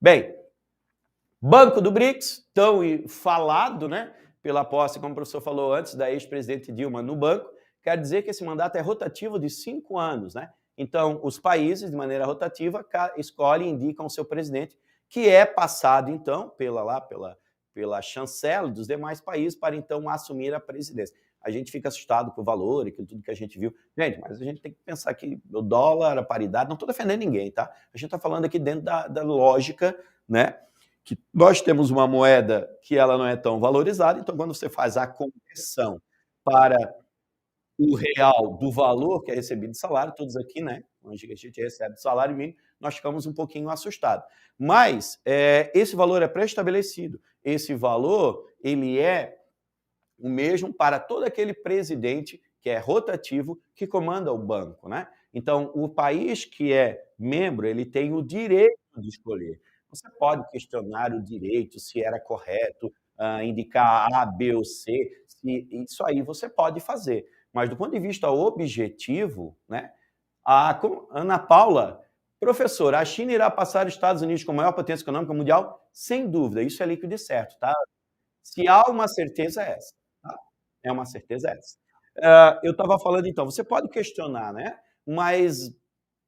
Bem, Banco do BRICS, tão falado, né, pela posse, como o professor falou antes, da ex-presidente Dilma no banco, quer dizer que esse mandato é rotativo de 5 anos, né? Então, os países, de maneira rotativa, escolhem e indicam o seu presidente, que é passado, então, pela chancela dos demais países para, então, assumir a presidência. A gente fica assustado com o valor e com tudo que a gente viu. Gente, mas a gente tem que pensar que o dólar, a paridade, não estou defendendo ninguém, tá? A gente está falando aqui dentro da lógica, né? Que nós temos uma moeda que ela não é tão valorizada, então quando você faz a conversão para o real do valor que é recebido de salário, todos aqui, né, onde a gente recebe salário mínimo, nós ficamos um pouquinho assustados. Mas esse valor é pré-estabelecido, esse valor ele é o mesmo para todo aquele presidente que é rotativo, que comanda o banco, né? Então, o país que é membro, ele tem o direito de escolher. Você pode questionar o direito, se era correto indicar A, B ou C, isso aí você pode fazer. Mas do ponto de vista objetivo, né? A Ana Paula, professor, a China irá passar os Estados Unidos como maior potência econômica mundial? Sem dúvida, isso é líquido e certo, tá? Se há uma certeza é essa, tá? É uma certeza essa. Eu estava falando, então, você pode questionar, né? Mas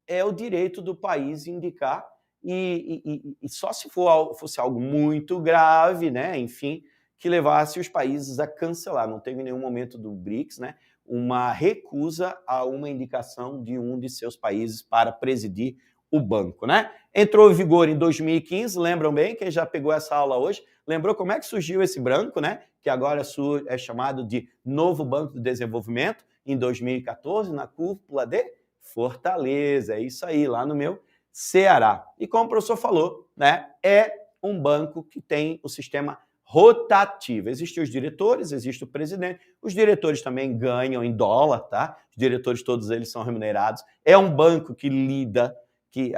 é o direito do país indicar, e só se fosse algo muito grave, né? Enfim, que levasse os países a cancelar. Não teve em nenhum momento do BRICS, né? Uma recusa a uma indicação de um de seus países para presidir o banco, né? Entrou em vigor em 2015, lembram bem? Quem já pegou essa aula hoje, lembrou como é que surgiu esse banco, né? Que agora é chamado de Novo Banco de Desenvolvimento, em 2014, na cúpula de Fortaleza. É isso aí, lá no meu Ceará. E como o professor falou, né? É um banco que tem o sistema rotativo. Existem os diretores, existe o presidente. Os diretores também ganham em dólar, tá? Os diretores, todos eles são remunerados. É um banco que lida, que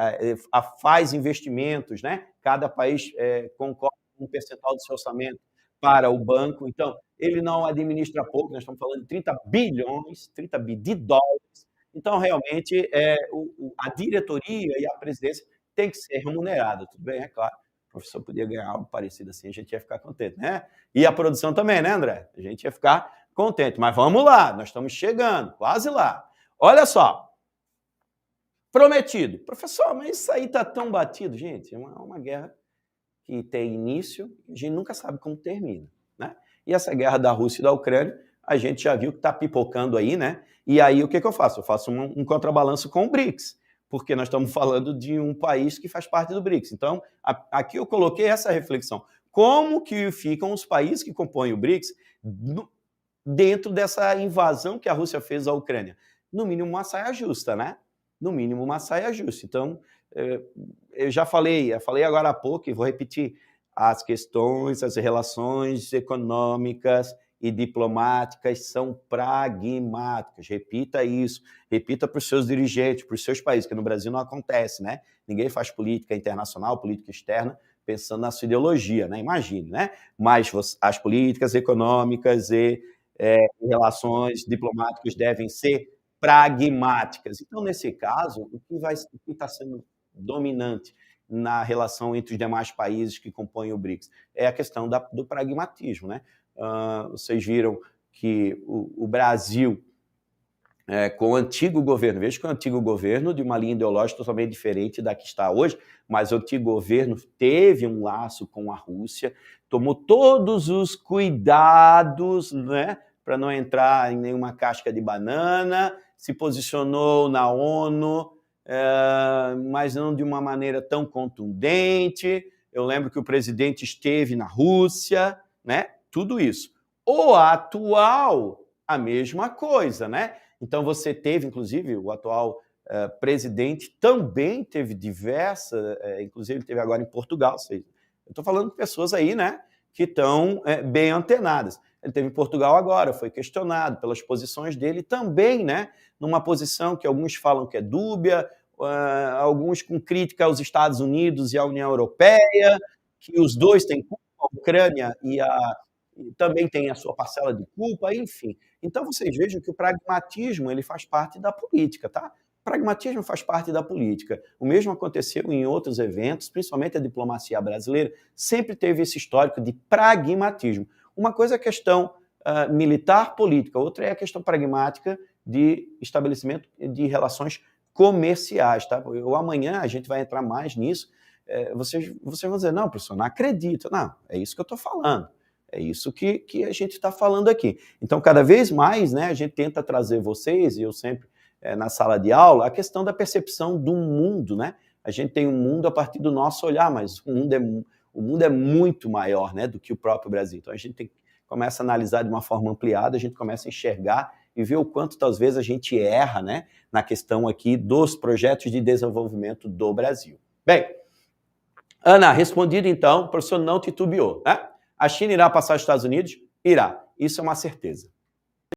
faz investimentos, né? Cada país concorre com um percentual do seu orçamento para o banco. Então, ele não administra pouco, nós estamos falando de 30 bilhões, 30 bi de dólares. Então, realmente, a diretoria e a presidência tem que ser remunerada, tudo bem? É claro. O professor podia ganhar algo parecido assim, a gente ia ficar contente, né? E a produção também, né, André? A gente ia ficar contente. Mas vamos lá, nós estamos chegando, quase lá. Olha só, prometido. Professor, mas isso aí está tão batido. Gente, é uma guerra que tem início, a gente nunca sabe como termina, né? E essa guerra da Rússia e da Ucrânia, a gente já viu que está pipocando aí, né? E aí o que eu faço? Eu faço um contrabalanço com o BRICS, porque nós estamos falando de um país que faz parte do BRICS. Então, aqui eu coloquei essa reflexão. Como que ficam os países que compõem o BRICS dentro dessa invasão que a Rússia fez à Ucrânia? No mínimo uma saia justa, né? No mínimo uma saia justa. Então, eu já falei agora há pouco e vou repetir, as questões, as relações econômicas e diplomáticas são pragmáticas. Repita isso, repita para os seus dirigentes, para os seus países, que no Brasil não acontece, né? Ninguém faz política internacional, política externa, pensando na sua ideologia, né? Imagine, né? Mas as políticas econômicas e relações diplomáticas devem ser pragmáticas. Então, nesse caso, o que está sendo dominante na relação entre os demais países que compõem o BRICS é a questão do pragmatismo, né? Vocês viram que o Brasil, com o antigo governo, veja que o antigo governo de uma linha ideológica totalmente diferente da que está hoje, mas o antigo governo teve um laço com a Rússia, tomou todos os cuidados, né, para não entrar em nenhuma casca de banana, se posicionou na ONU, mas não de uma maneira tão contundente. Eu lembro que o presidente esteve na Rússia, né? Tudo isso. O atual, a mesma coisa, né? Então você teve, inclusive, o atual presidente também teve diversas, inclusive ele teve agora em Portugal. Eu estou falando de pessoas aí, né, que estão bem antenadas. Ele teve em Portugal agora, foi questionado pelas posições dele também, né, numa posição que alguns falam que é dúbia, alguns com crítica aos Estados Unidos e à União Europeia, que os dois têm culpa, a Ucrânia e também tem a sua parcela de culpa, enfim. Então vocês vejam que o pragmatismo ele faz parte da política, tá? Pragmatismo faz parte da política. O mesmo aconteceu em outros eventos, principalmente a diplomacia brasileira, sempre teve esse histórico de pragmatismo. Uma coisa é a questão militar política, outra é a questão pragmática de estabelecimento de relações comerciais. Tá? Amanhã a gente vai entrar mais nisso. Vocês vão dizer, não, professor, não acredito. Não, é isso que eu estou falando. É isso que a gente está falando aqui. Então, cada vez mais, né, a gente tenta trazer vocês, e eu sempre na sala de aula, a questão da percepção do mundo, né? A gente tem um mundo a partir do nosso olhar, mas o mundo é muito maior, né, do que o próprio Brasil. Então, a gente começa a analisar de uma forma ampliada, a gente começa a enxergar e ver o quanto, talvez, vezes, a gente erra, né, na questão aqui dos projetos de desenvolvimento do Brasil. Bem, Ana, respondido então, o professor não titubeou, né? A China irá passar os Estados Unidos? Irá. Isso é uma certeza.